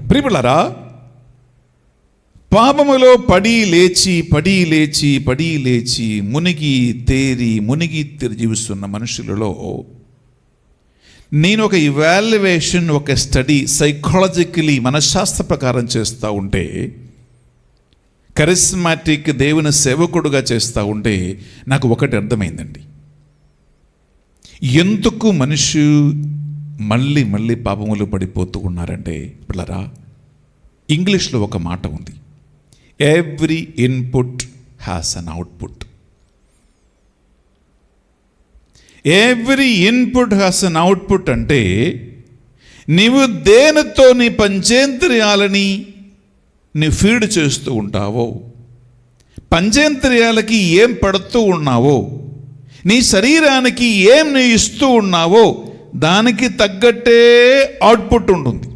ప్రియములారా, పాపములో పడి లేచి మునిగి తేరి జీవిస్తున్న మనుషులలో నేను ఒక ఇవాల్యుయేషన్, ఒక స్టడీ సైకాలజికలీ మనశ్శాస్త్ర ప్రకారం చేస్తూ ఉంటే, కరిస్మాటిక్ దేవుని సేవకుడుగా చేస్తూ ఉంటే నాకు ఒకటి అర్థమైందండి. ఎందుకు మనిషి మళ్ళీ పాపములు పడిపోతూ ఉన్నారంటే, పిల్లరా, ఇంగ్లీష్లో ఒక మాట ఉంది, every input has an output. Every input has an output అంటే, నీవు దేనితో నీ పంచేంద్రియాలని నీ ఫీడ్ చేస్తూ ఉంటావో, పంచేంద్రియాలకి ఏం పడుతూ ఉన్నావో, నీ శరీరానికి ఏం నీ ఇస్తూ ఉన్నావో దానికి తగ్గట్టే అవుట్పుట్ ఉంటుంది.